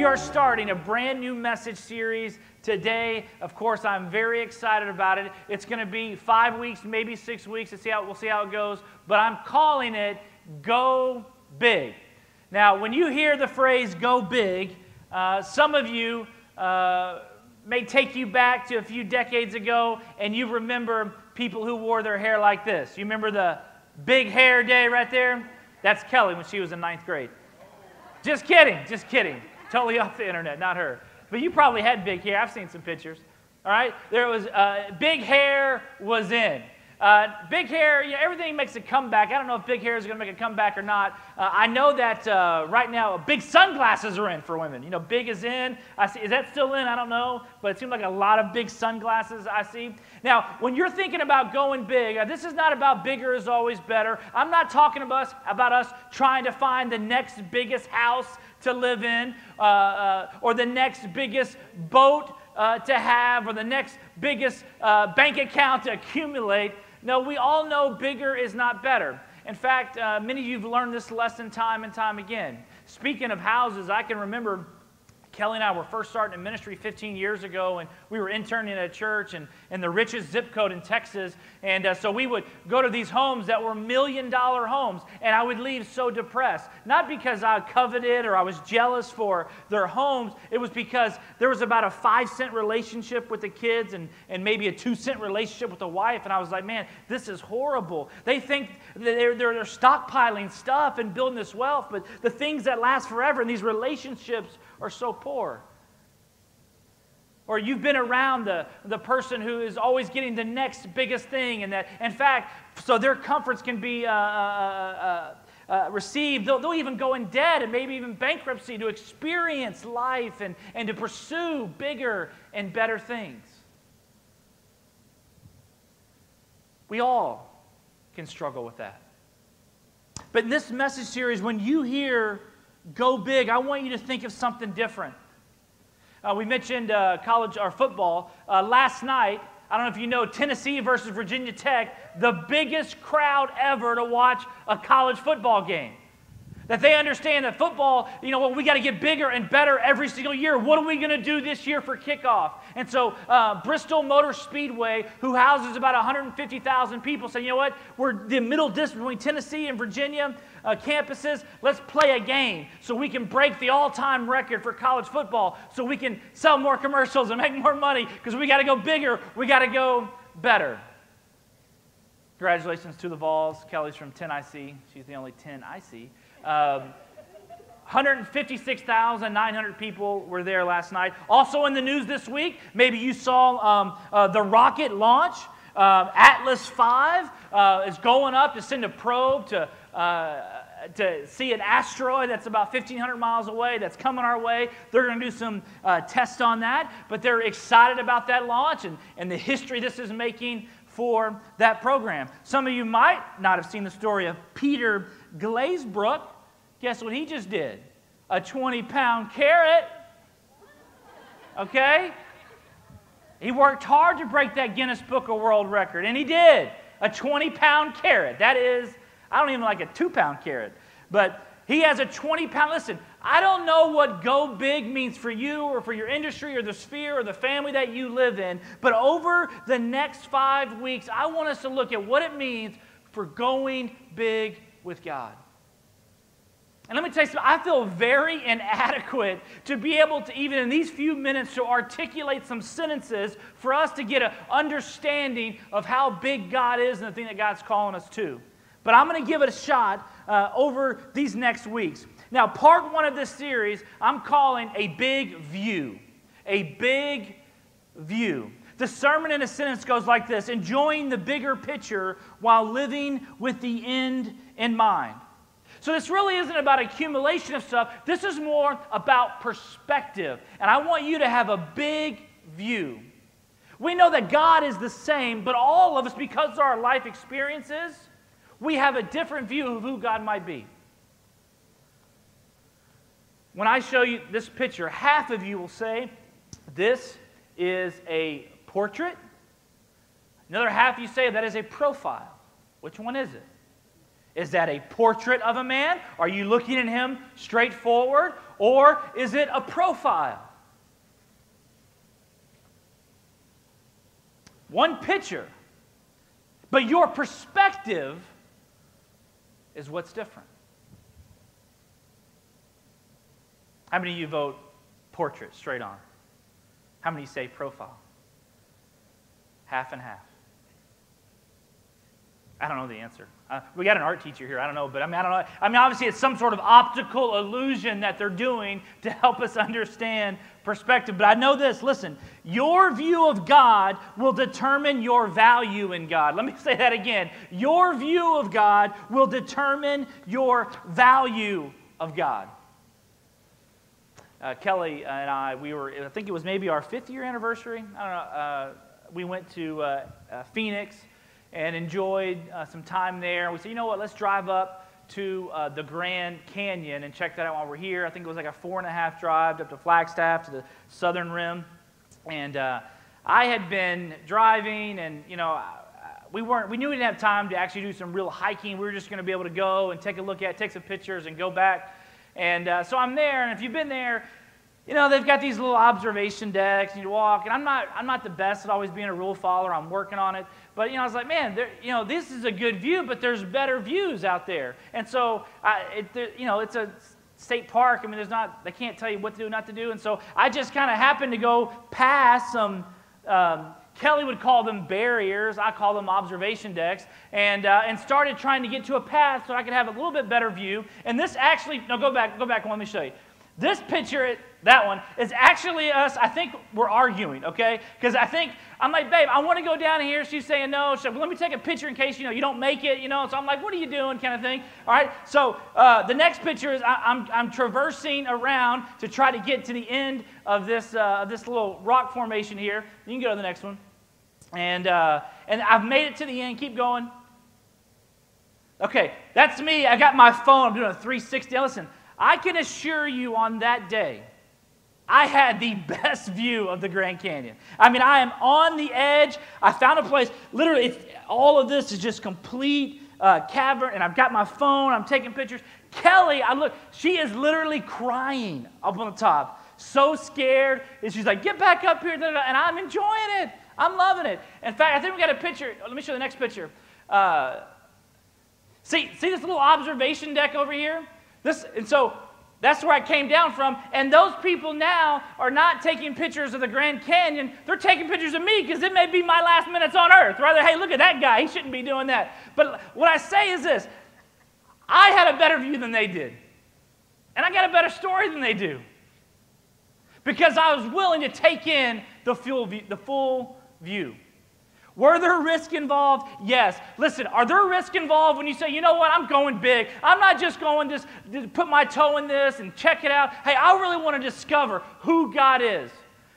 We are starting a brand new message series today. Of course, I'm very excited about it. It's going to be 5 weeks, maybe 6 weeks. We'll see how it goes. But I'm calling it Go Big. Now, when you hear the phrase go big, some of you may take you back to a few decades ago, and you remember people who wore their hair like this. You remember the big hair day right there? That's Kelly when she was in 9th grade. Just kidding, just kidding. Totally off the internet, not her. But you probably had big hair. I've seen some pictures. All right? There was, big hair was in. Big hair, everything makes a comeback. I don't know if big hair is going to make a comeback or not. I know that right now, big sunglasses are in for women. Big is in. I see. Is that still in? I don't know. But it seems like a lot of big sunglasses I see. Now, when you're thinking about going big, this is not about bigger is always better. I'm not talking about us trying to find the next biggest house to live in or the next biggest boat to have or the next biggest bank account to accumulate. No, we all know bigger is not better. In fact, many of you have learned this lesson time and time again. Speaking of houses, I can remember Kelly and I were first starting in ministry 15 years ago, and we were interning at a church in the richest zip code in Texas. And so we would go to these homes that were $1 million homes, and I would leave so depressed. Not because I coveted or I was jealous for their homes. It was because there was about a 5-cent relationship with the kids and maybe a 2-cent relationship with the wife. And I was like, man, this is horrible. They think they're stockpiling stuff and building this wealth, but the things that last forever in these relationships are so poor. Or you've been around the person who is always getting the next biggest thing, and that, in fact, so their comforts can be received. They'll even go in debt and maybe even bankruptcy to experience life and to pursue bigger and better things. We all can struggle with that. But in this message series, when you hear go big, I want you to think of something different. We mentioned college or football. Last night, I don't know if you know, Tennessee versus Virginia Tech, the biggest crowd ever to watch a college football game. That they understand that football, we got to get bigger and better every single year. What are we going to do this year for kickoff? And so Bristol Motor Speedway, who houses about 150,000 people, said, you know what? We're the middle district between Tennessee and Virginia campuses. Let's play a game so we can break the all-time record for college football, so we can sell more commercials and make more money, because we got to go bigger. We got to go better. Congratulations to the Vols. Kelly's from 10IC. She's the only 10 I see. 156,900 people were there last night. Also in the news this week, maybe you saw the rocket launch. Atlas V is going up to send a probe to see an asteroid that's about 1,500 miles away that's coming our way. They're going to do some tests on that, but they're excited about that launch and the history this is making for that program. Some of you might not have seen the story of Peter Glazebrook. Guess what he just did? A 20-pound carrot. Okay? He worked hard to break that Guinness Book of World Record, and he did. A 20-pound carrot. That is, I don't even like a 2-pound carrot. But he has a 20-pound, listen, I don't know what go big means for you or for your industry or the sphere or the family that you live in, but over the next 5 weeks, I want us to look at what it means for going big with God. And let me tell you something, I feel very inadequate to be able to, even in these few minutes, to articulate some sentences for us to get an understanding of how big God is and the thing that God's calling us to. But I'm going to give it a shot over these next weeks. Now, part 1 of this series, I'm calling A Big View. A Big View. The sermon in a sentence goes like this: enjoying the bigger picture while living with the end in mind. So this really isn't about accumulation of stuff. This is more about perspective. And I want you to have a big view. We know that God is the same, but all of us, because of our life experiences, we have a different view of who God might be. When I show you this picture, half of you will say, this is a portrait. Another half you say, that is a profile. Which one is it? Is that a portrait of a man? Are you looking at him straight forward? or is it a profile? One picture, but your perspective is what's different. How many of you vote portrait, straight on? How many say profile? Half and half. I don't know the answer. We got an art teacher here. I don't know, but I don't know. Obviously, it's some sort of optical illusion that they're doing to help us understand perspective. But I know this. Listen, your view of God will determine your value in God. Let me say that again. Your view of God will determine your value of God. Kelly and I think it was maybe our 5th year anniversary. I don't know. We went to Phoenix and enjoyed some time there. We said, you know what, let's drive up to the Grand Canyon and check that out while we're here. I think it was like a 4.5 drive up to Flagstaff to the southern rim. And I had been driving, and we knew we didn't have time to actually do some real hiking. We were just going to be able to go and take some pictures and go back. And so I'm there, and if you've been there, they've got these little observation decks, and you walk, and I'm not the best at always being a rule follower. I'm working on it. But, I was like, man, this is a good view, but there's better views out there. And so, it's a state park. They can't tell you what to do, not to do. And so I just kind of happened to go past some, Kelly would call them barriers. I call them observation decks. And started trying to get to a path so I could have a little bit better view. And this actually, no, go back, let me show you. This picture, that one, is actually us. I think we're arguing, okay? Because I'm like, babe, I want to go down here. She's saying no. She's like, well, let me take a picture in case, you don't make it, So I'm like, what are you doing, kind of thing. All right, so the next picture is I'm traversing around to try to get to the end of this little rock formation here. You can go to the next one. And I've made it to the end. Keep going. Okay, that's me. I got my phone. I'm doing a 360. Now, listen, I can assure you on that day, I had the best view of the Grand Canyon. I am on the edge. I found a place. Literally, all of this is just complete cavern, and I've got my phone. I'm taking pictures. Kelly, she is literally crying up on the top. So scared. And she's like, get back up here. And I'm enjoying it. I'm loving it. In fact, I think we got a picture. Let me show you the next picture. See this little observation deck over here? And so that's where I came down from. And those people now are not taking pictures of the Grand Canyon. They're taking pictures of me because it may be my last minutes on earth. Rather, hey, look at that guy. He shouldn't be doing that. But what I say is this. I had a better view than they did. And I got a better story than they do. Because I was willing to take in the full view. Were there risks involved? Yes. Listen, are there risks involved when you say, you know what, I'm going big. I'm not just going to put my toe in this and check it out. Hey, I really want to discover who God is.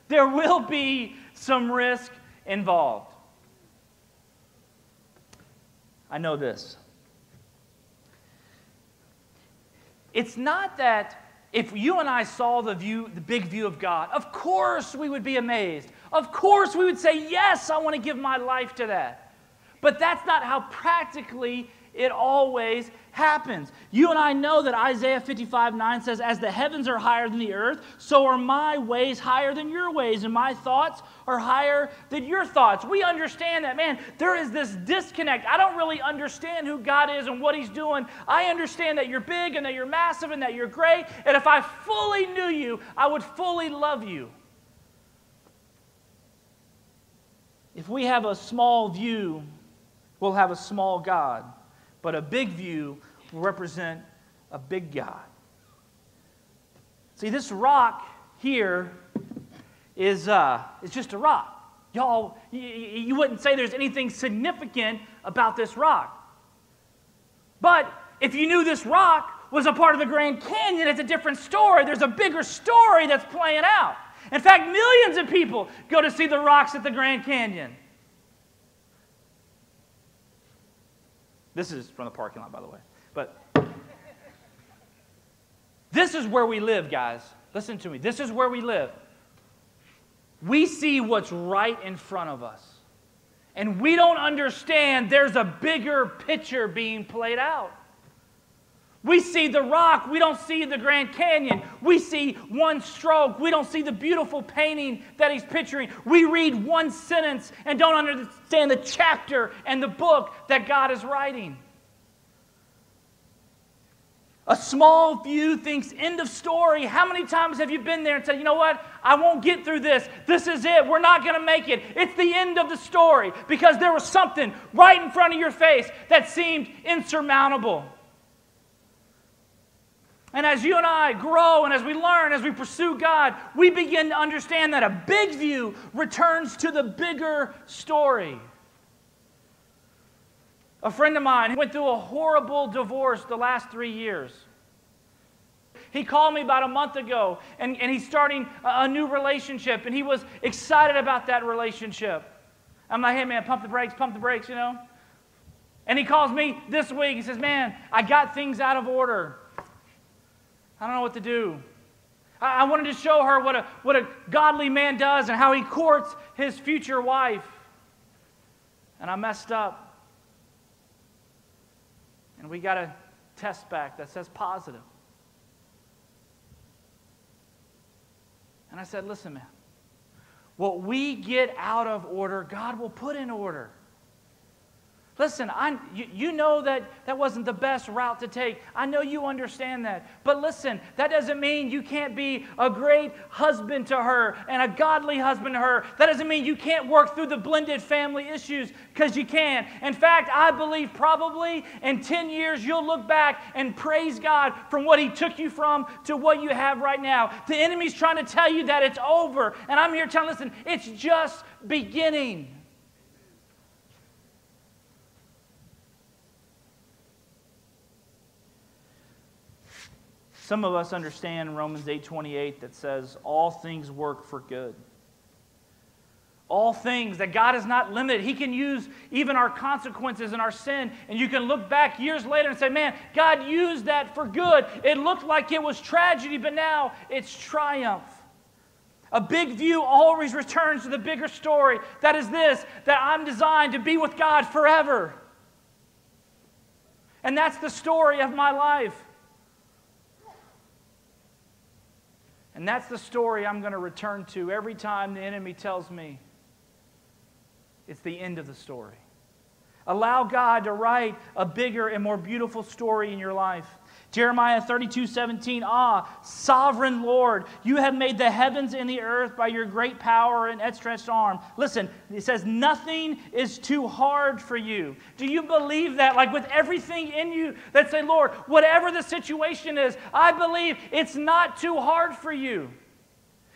There will be some risk involved. I know this. It's not that if you and I saw the big view of God, of course we would be amazed. Of course we would say, yes, I want to give my life to that. But that's not how practically it always happens. You and I know that Isaiah 55:9 says, as the heavens are higher than the earth, so are my ways higher than your ways, and my thoughts are higher than your thoughts. We understand that, man, there is this disconnect. I don't really understand who God is and what He's doing. I understand that you're big and that you're massive and that you're great, and if I fully knew you, I would fully love you. If we have a small view, we'll have a small God. But a big view will represent a big God. See, this rock here is just a rock. Y'all, you wouldn't say there's anything significant about this rock. But if you knew this rock was a part of the Grand Canyon, it's a different story. There's a bigger story that's playing out. In fact, millions of people go to see the rocks at the Grand Canyon. This is from the parking lot, by the way. But this is where we live, guys. Listen to me. This is where we live. We see what's right in front of us. And we don't understand there's a bigger picture being played out. We see the rock, we don't see the Grand Canyon. We see one stroke, we don't see the beautiful painting that he's picturing. We read one sentence and don't understand the chapter and the book that God is writing. A small view thinks end of story. How many times have you been there and said, you know what? I won't get through this. This is it. We're not going to make it. It's the end of the story because there was something right in front of your face that seemed insurmountable. And as you and I grow and as we learn, as we pursue God, we begin to understand that a big view returns to the bigger story. A friend of mine went through a horrible divorce the last 3 years. He called me about a month ago, and he's starting a new relationship, and he was excited about that relationship. I'm like, hey man, pump the brakes, you know. And he calls me this week. He says, man, I got things out of order. I don't know what to do. I wanted to show her what a godly man does and how he courts his future wife. And I messed up. And we got a test back that says positive. And I said, listen, man, what we get out of order, God will put in order. Listen, you know that wasn't the best route to take. I know you understand that. But listen, that doesn't mean you can't be a great husband to her and a godly husband to her. That doesn't mean you can't work through the blended family issues, because you can. In fact, I believe probably in 10 years you'll look back and praise God from what He took you from to what you have right now. The enemy's trying to tell you that it's over. And I'm here telling you, listen, it's just beginning. Some of us understand Romans 8:28 that says, all things work for good. All things, that God is not limited. He can use even our consequences and our sin, and you can look back years later and say, man, God used that for good. It looked like it was tragedy, but now it's triumph. A big view always returns to the bigger story. That is this, that I'm designed to be with God forever. And that's the story of my life. And that's the story I'm going to return to every time the enemy tells me it's the end of the story. Allow God to write a bigger and more beautiful story in your life. Jeremiah 32:17, sovereign Lord, you have made the heavens and the earth by your great power and outstretched arm. Listen, it says nothing is too hard for you. Do you believe that? Like with everything in you that say, Lord, whatever the situation is, I believe it's not too hard for you.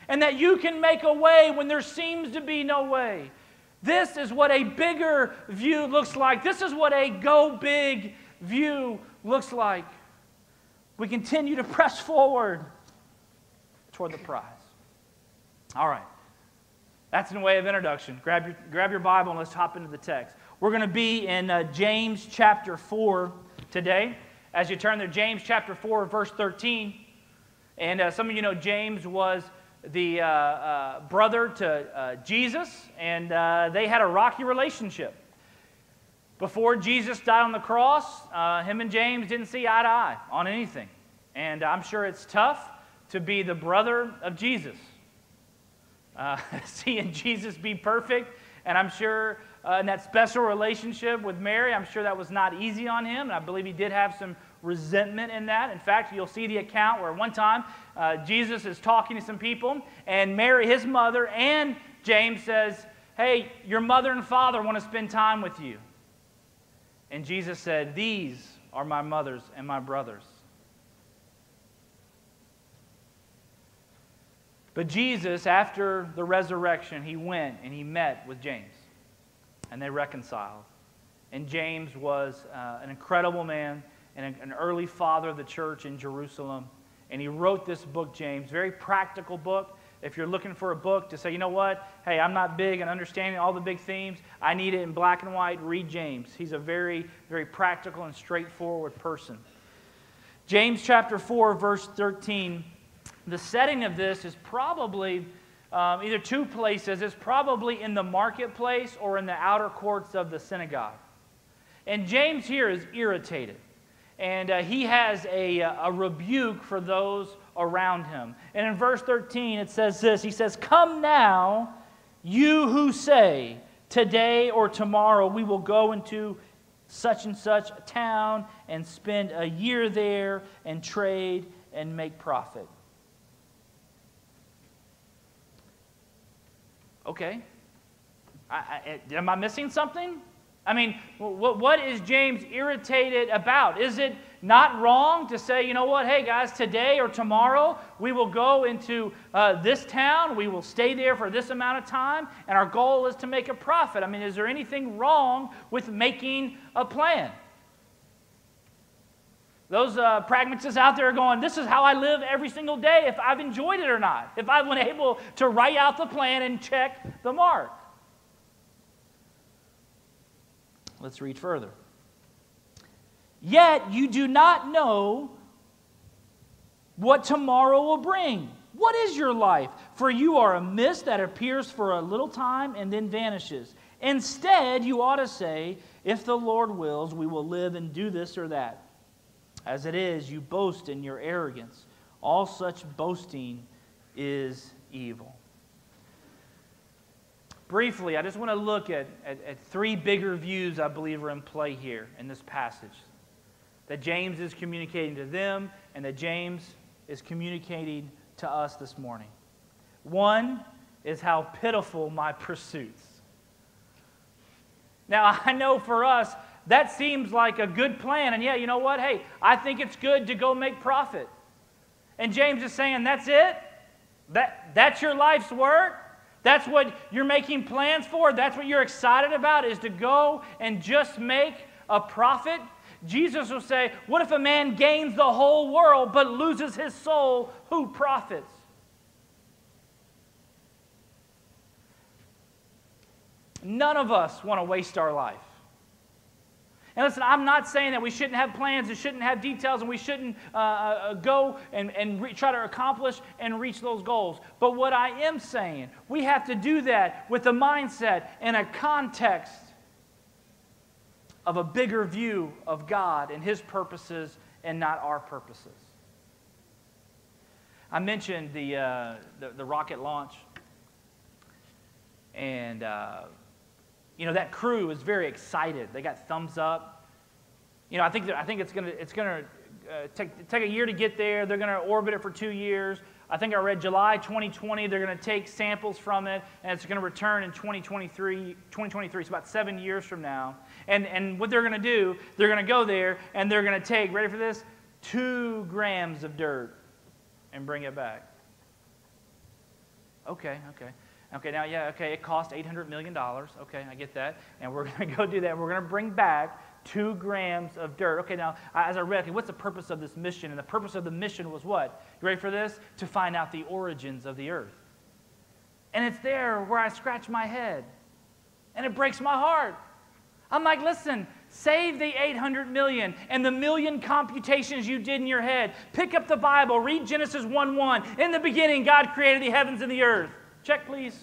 And that you can make a way when there seems to be no way. This is what a bigger view looks like. This is what a go big view looks like. We continue to press forward toward the prize. All right. That's in the way of introduction. Grab your Bible and let's hop into the text. We're going to be in James chapter 4 today. As you turn to James chapter 4, verse 13. And some of you know James was the brother to Jesus, and they had a rocky relationship. Before Jesus died on the cross, him and James didn't see eye to eye on anything. And I'm sure it's tough to be the brother of Jesus. Seeing Jesus be perfect, and I'm sure in that special relationship with Mary, I'm sure that was not easy on him, and I believe he did have some resentment in that. In fact, you'll see the account where one time Jesus is talking to some people, and Mary, his mother, and James says, hey, your mother and father want to spend time with you. And Jesus said, these are my mothers and my brothers. But Jesus, after the resurrection, he went and he met with James. And they reconciled. And James was an incredible man and an early father of the church in Jerusalem. And he wrote this book, James, very practical book. If you're looking for a book to say, you know what, hey, I'm not big in understanding all the big themes, I need it in black and white, read James. He's a very, very practical and straightforward person. James chapter 4, verse 13, the setting of this is probably either two places. It's probably in the marketplace or in the outer courts of the synagogue. And James here is irritated. And he has a rebuke for those around him. And in verse 13 it says this. He says, "Come now, you who say, today or tomorrow we will go into such and such a town and spend a year there and trade and make profit." Okay. Am I missing something? I mean, what is James irritated about? Is it not wrong to say, you know what, hey guys, today or tomorrow we will go into this town, we will stay there for this amount of time, and our goal is to make a profit? I mean, is there anything wrong with making a plan? Those pragmatists out there are going, this is how I live every single day, if I've enjoyed it or not, if I've been able to write out the plan and check the mark. Let's read further. "Yet you do not know what tomorrow will bring. What is your life? For you are a mist that appears for a little time and then vanishes. Instead, you ought to say, if the Lord wills, we will live and do this or that. As it is, you boast in your arrogance. All such boasting is evil." Briefly, I just want to look at three bigger views I believe are in play here in this passage that James is communicating to them and that James is communicating to us this morning. One is how pitiful my pursuits. Now, I know for us, that seems like a good plan. And yeah, you know what? Hey, I think it's good to go make profit. And James is saying, that's it? That's your life's work? That's what you're making plans for? That's what you're excited about, is to go and just make a profit? Jesus will say, what if a man gains the whole world but loses his soul? Who profits? None of us want to waste our life. And listen, I'm not saying that we shouldn't have plans and shouldn't have details and we shouldn't go and try to accomplish and reach those goals. But what I am saying, we have to do that with a mindset and a context of a bigger view of God and His purposes and not our purposes. I mentioned the rocket launch. And that crew is very excited. They got thumbs up. I think it's gonna take a year to get there. They're gonna orbit it for 2 years. I think I read July 2020. They're gonna take samples from it, and it's gonna return in 2023. It's about 7 years from now. And what they're gonna do? They're gonna go there and they're gonna take, ready for this, 2 grams of dirt and bring it back. Okay. Now, it cost $800 million. Okay, I get that. And we're going to go do that. We're going to bring back 2 grams of dirt. Okay, now, as I read, what's the purpose of this mission? And the purpose of the mission was what? You ready for this? To find out the origins of the earth. And it's there where I scratch my head. And it breaks my heart. I'm like, listen, save the 800 million and the million computations you did in your head. Pick up the Bible. Read Genesis 1:1. In the beginning, God created the heavens and the earth. Check, please.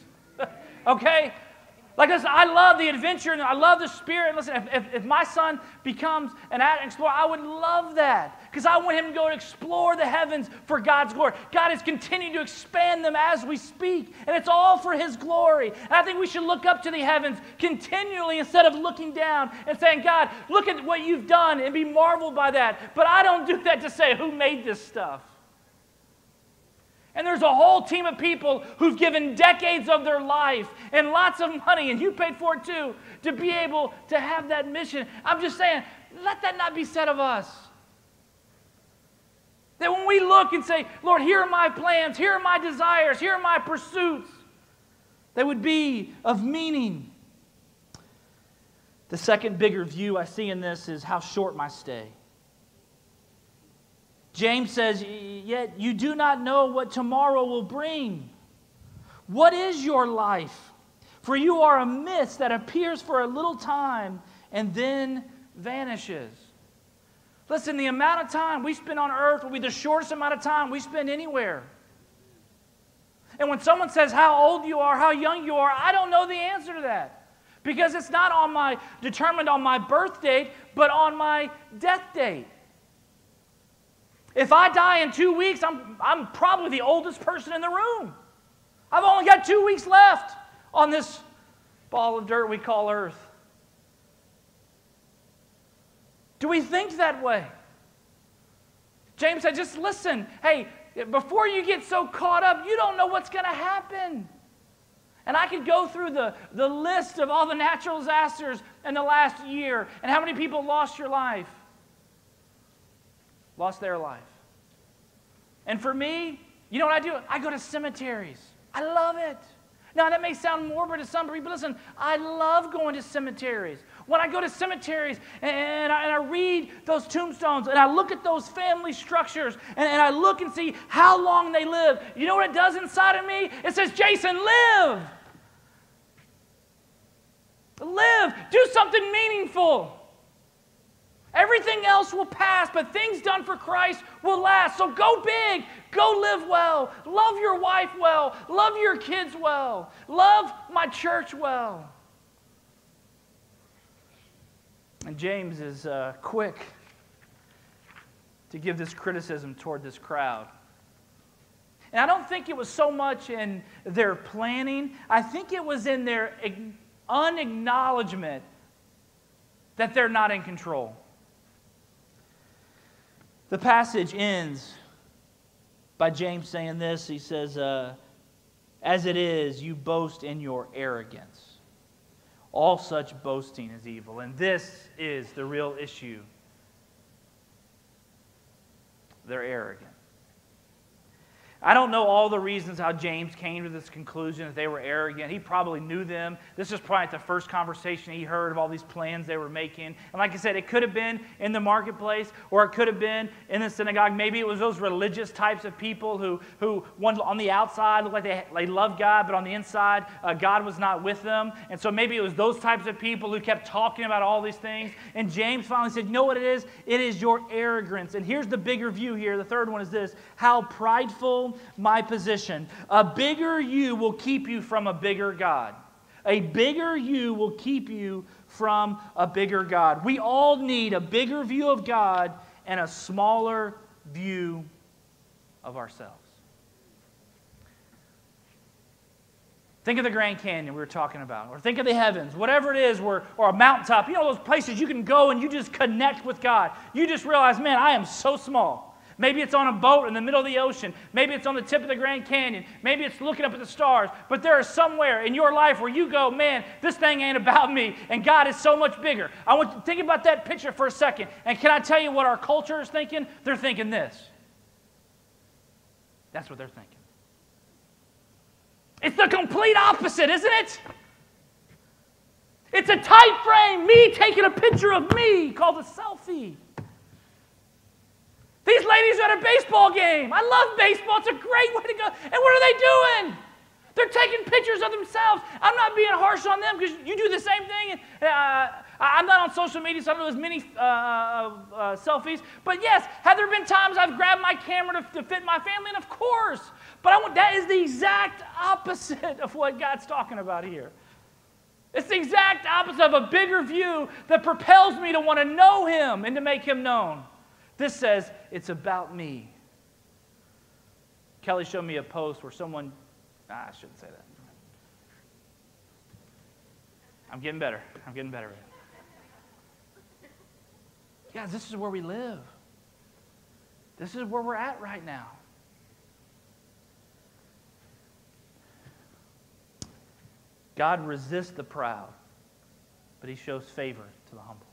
Okay? Like, listen, I love the adventure and I love the spirit. And listen, if my son becomes an addict explorer, I would love that. Because I want him to go and explore the heavens for God's glory. God is continuing to expand them as we speak. And it's all for His glory. And I think we should look up to the heavens continually instead of looking down and saying, God, look at what you've done and be marveled by that. But I don't do that to say, who made this stuff? And there's a whole team of people who've given decades of their life and lots of money, and you paid for it too, to be able to have that mission. I'm just saying, let that not be said of us. That when we look and say, Lord, here are my plans, here are my desires, here are my pursuits, they would be of meaning. The second bigger view I see in this is how short my stay. James says, yet you do not know what tomorrow will bring. What is your life? For you are a mist that appears for a little time and then vanishes. Listen, the amount of time we spend on earth will be the shortest amount of time we spend anywhere. And when someone says how old you are, how young you are, I don't know the answer to that. Because it's not determined on my birth date, but on my death date. If I die in 2 weeks, I'm probably the oldest person in the room. I've only got 2 weeks left on this ball of dirt we call earth. Do we think that way? James said, just listen. Hey, before you get so caught up, you don't know what's going to happen. And I could go through the list of all the natural disasters in the last year and how many people lost their life. And for me, you know what I do? I go to cemeteries. I love it. Now, that may sound morbid to some people. Listen, I love going to cemeteries. When I go to cemeteries and I read those tombstones and I look at those family structures and I look and see how long they live, you know what it does inside of me? It says, Jason, live. Live. Do something meaningful. Everything else will pass, but things done for Christ will last. So go big. Go live well. Love your wife well. Love your kids well. Love my church well. And James is quick to give this criticism toward this crowd. And I don't think it was so much in their planning. I think it was in their unacknowledgement that they're not in control. The passage ends by James saying this. He says, as it is, you boast in your arrogance. All such boasting is evil. And this is the real issue. They're arrogant. I don't know all the reasons how James came to this conclusion that they were arrogant. He probably knew them. This is probably the first conversation he heard of all these plans they were making. And like I said, it could have been in the marketplace or it could have been in the synagogue. Maybe it was those religious types of people who on the outside looked like they loved God, but on the inside, God was not with them. And so maybe it was those types of people who kept talking about all these things. And James finally said, you know what it is? It is your arrogance. And here's the bigger view here. The third one is this: how prideful my position. A bigger you will keep you from a bigger God. A bigger you will keep you from a bigger God. We all need a bigger view of God and a smaller view of ourselves. Think of the Grand Canyon we were talking about, or think of the heavens, whatever it is, or a mountaintop. You know those places you can go and you just connect with God. You just realize, man, I am so small. Maybe it's on a boat in the middle of the ocean. Maybe it's on the tip of the Grand Canyon. Maybe it's looking up at the stars. But there is somewhere in your life where you go, man, this thing ain't about me, and God is so much bigger. I want you to think about that picture for a second. And can I tell you what our culture is thinking? They're thinking this. That's what they're thinking. It's the complete opposite, isn't it? It's a tight frame, me taking a picture of me called a selfie. These ladies are at a baseball game. I love baseball. It's a great way to go. And what are they doing? They're taking pictures of themselves. I'm not being harsh on them because you do the same thing. I'm not on social media, so I don't do as many selfies. But yes, have there been times I've grabbed my camera to fit my family? And of course. But that is the exact opposite of what God's talking about here. It's the exact opposite of a bigger view that propels me to want to know Him and to make Him known. This says, it's about me. Kelly showed me a post where someone, I shouldn't say that. I'm getting better. Guys, this is where we live. This is where we're at right now. God resists the proud, but He shows favor to the humble.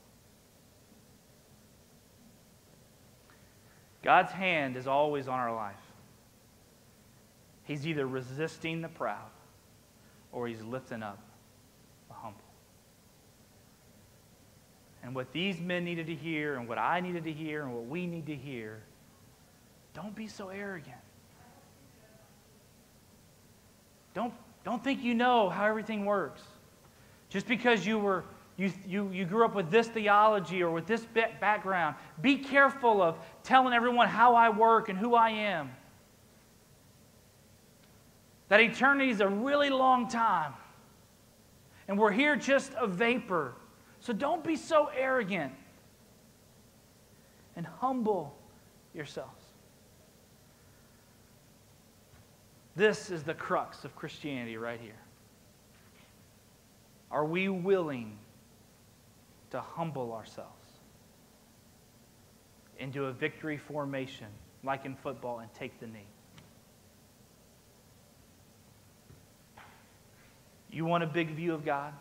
God's hand is always on our life. He's either resisting the proud or He's lifting up the humble. And what these men needed to hear and what I needed to hear and what we need to hear, don't be so arrogant. Don't think you know how everything works. Just because you grew up with this theology or with this background, be careful of telling everyone how I work and who I am. That eternity is a really long time. And we're here just a vapor. So don't be so arrogant. And humble yourselves. This is the crux of Christianity right here. Are we willing to humble ourselves into a victory formation like in football and take the knee? You want a big view of God?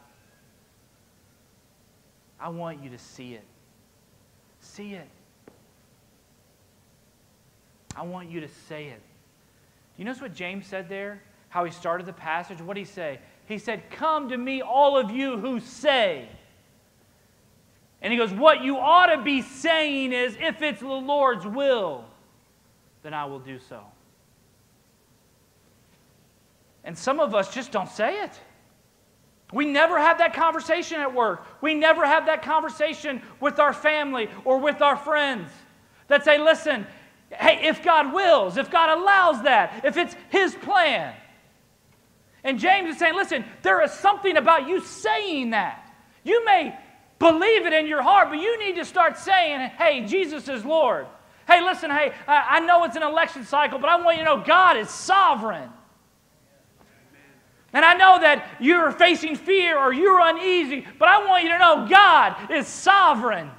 I want you to see it. See it. I want you to say it. Do you notice what James said there? How he started the passage? What did he say? He said, "Come to me, all of you who say." And he goes, what you ought to be saying is, if it's the Lord's will, then I will do so. And some of us just don't say it. We never have that conversation at work. We never have that conversation with our family or with our friends that say, listen, hey, if God wills, if God allows that, if it's His plan. And James is saying, listen, there is something about you saying that. You may believe it in your heart, but you need to start saying, hey, Jesus is Lord. Hey, listen, hey, I know it's an election cycle, but I want you to know God is sovereign. And I know that you're facing fear or you're uneasy, but I want you to know God is sovereign.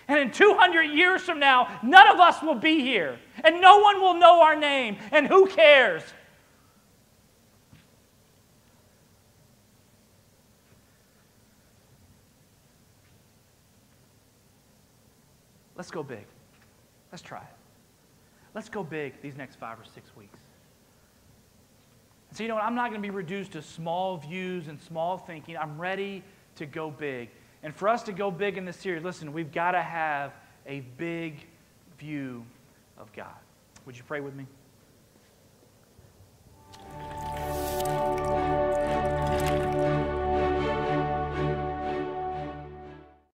And in 200 years from now, none of us will be here. And no one will know our name. And who cares? Let's go big. Let's try it. Let's go big these next 5 or 6 weeks. So you know what? I'm not going to be reduced to small views and small thinking. I'm ready to go big. And for us to go big in this series, listen, we've got to have a big view of God. Would you pray with me?